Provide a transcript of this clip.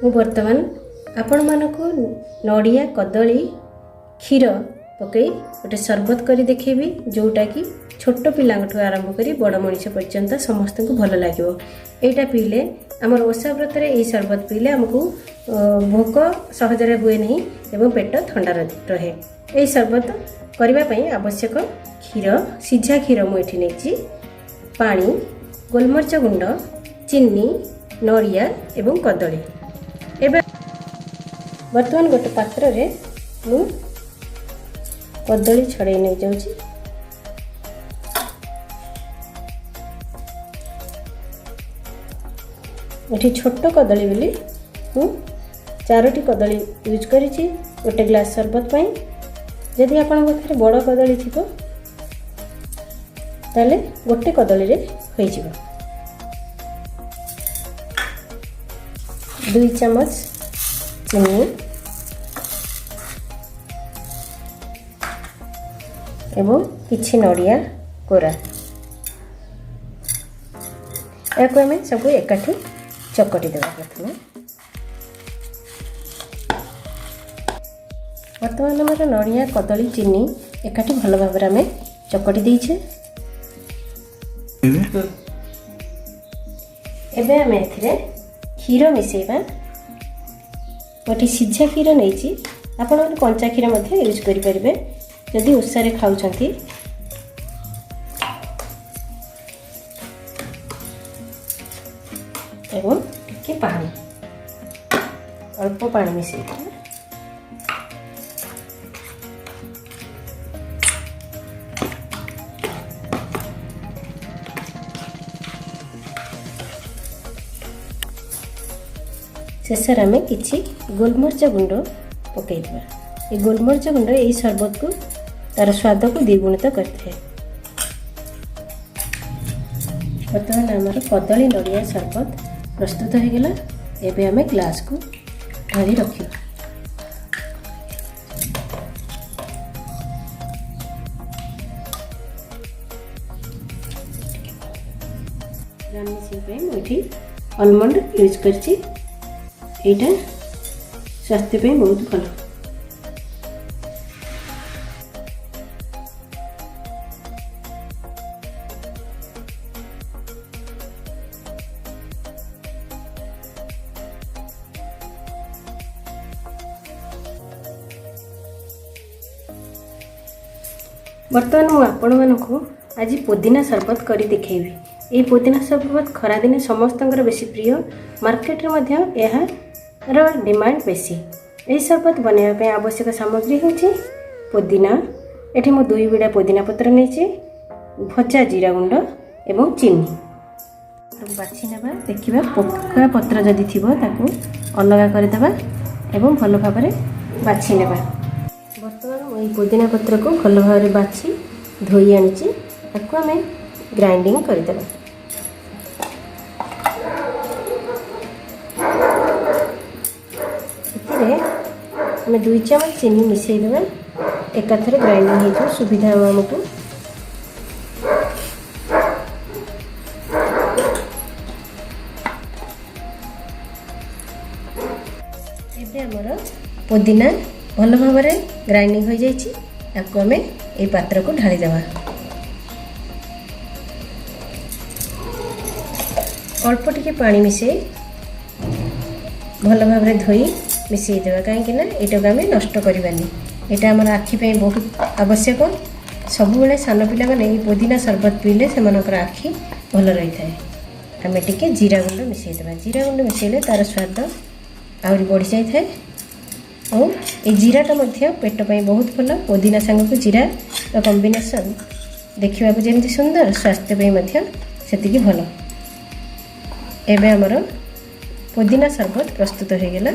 ମୁଁ ବର୍ତ୍ତମାନ ଆପଣମାନଙ୍କୁ ନଡ଼ିଆ କଦଳୀ କ୍ଷୀର ପକାଇ ଗୋଟେ ସରବତ କରି ଦେଖେଇବି, ଯେଉଁଟାକି ଛୋଟ ପିଲାଙ୍କଠୁ ଆରମ୍ଭ କରି ବଡ଼ ମଣିଷ ପର୍ଯ୍ୟନ୍ତ ସମସ୍ତଙ୍କୁ ଭଲ ଲାଗିବ। ଏଇଟା ପିଇଲେ ଆମର ଓଷା ବ୍ରତରେ ଏହି ସରବତ ପିଇଲେ ଆମକୁ ଭୋକ ସହଜରେ ହୁଏ ନାହିଁ ଏବଂ ପେଟ ଥଣ୍ଡା ରହେ। ଏହି ସରବତ କରିବା ପାଇଁ ଆବଶ୍ୟକ କ୍ଷୀର, ସିଝା କ୍ଷୀର ମୁଁ ଏଠି ନେଇଛି, ପାଣି, ଗୋଲମରିଚ ଗୁଣ୍ଡ, ଚିନି, ନଡ଼ିଆ ଏବଂ କଦଳୀ। ଏବେ ବର୍ତ୍ତମାନ ଗୋଟେ ପାତ୍ରରେ ମୁଁ କଦଳୀ ଛଡ଼େଇ ନେଇଯାଉଛି। ଏଠି ଛୋଟ କଦଳୀ ବୋଲି ମୁଁ 4ଟି କଦଳୀ ୟୁଜ୍ କରିଛି ଗୋଟେ ଗ୍ଲାସ୍ ସରବତ ପାଇଁ। ଯଦି ଆପଣଙ୍କ ପାଖରେ ବଡ଼ କଦଳୀ ଥିବ ତାହେଲେ ଗୋଟେ କଦଳୀରେ ହୋଇଯିବ। 2 ଚାମଚ ଚିନି ଏବଂ କିଛି ନଡ଼ିଆ କୋରା, ଏହାକୁ ଆମେ ସବୁ ଏକାଠି ଚକଟି ଦେବା। ପ୍ରଥମେ ବର୍ତ୍ତମାନ ଆମର ନଡ଼ିଆ କଦଳୀ ଚିନି ଏକାଠି ଭଲ ଭାବରେ ଆମେ ଚକଟି ଦେଇଛେ। ଏବେ ଆମେ ଏଥିରେ କ୍ଷୀର ମିଶାଇବା। ଗୋଟି ସିଝା କ୍ଷୀର ନେଇଛି, ଆପଣମାନେ କଞ୍ଚା କ୍ଷୀର ମଧ୍ୟ ୟୁଜ୍ କରିପାରିବେ ଯଦି ଓଷାରେ ଖାଉଛନ୍ତି। ଏବଂ ଟିକେ ପାଣି, ଅଳ୍ପ ପାଣି ମିଶାଇଦେବା। शेषर आम कि गोलमरिच गुंड पकईदे। ये गोलमरिच गुंड यही सरबत को तार स्वाद को द्विगुणित करते। बर्तमान आमर कदली नड़िया सरबत प्रस्तुत हो गला। एबे आम ग्लास को ढाली रखिबा। मुझे आलमंड यूज करछि, एटा स्वास्थ्य पे बहुत भल। बर्तमान मु आपण मानकु आज पुदीना सरबत करी दिखेबी। ये पुदीना सरबत खरा दिने समस्तंकर बेसी प्रिय। मार्केट रे मध्य यह डिमांड बेसी। यही सरबत बनवाई आवश्यक सामग्री होची पुदीना। एठी मु 2 बिड़ा पुदीना पत्र नहीं, भजा जीरा गुंड एवं चीनी। बाछि नेबा, देखिबा पका पत्र जदि थिबो ताकू अलगा कर देबा एवं भल भाव में बाछि नेबा। बर्तमान मु पुदीना पत्र को भल भाव में बाछि धोई आनिछि, ताकू आमे ग्राइंडिंग कर देबा। हमें 2 चामच चीनी मिसई देवा। एकाथरे ग्राइंडिंग हो सुविधा हो आमको। एबे हमर पुदीना भल भाव में ग्राइंडिंग हो जाइछि। ताको हमें ए पात्र को ढाली देवा। अल्प टिके पानी मिसई भल भाव में धोई मिसई देवा। कहीं ना यहाँ आम नष्ट करवानी, यहाँ आम आखि बहुत आवश्यक। सब बेले सान पिला माने पुदीना सरबत पीले से आखि भल रही है। आम टे जीरा गुंड मिसई देवा। जीरा गुंड मिसैले तार स्वाद आहरी बढ़ी जाए। और ये जीराटा पेट पर बहुत भल। पुदीना सांग को जीरा कॉम्बिनेशन देखा जमी सुंदर, स्वास्थ्य से भल। एबे हमर पुदीना सरबत प्रस्तुत हो गला।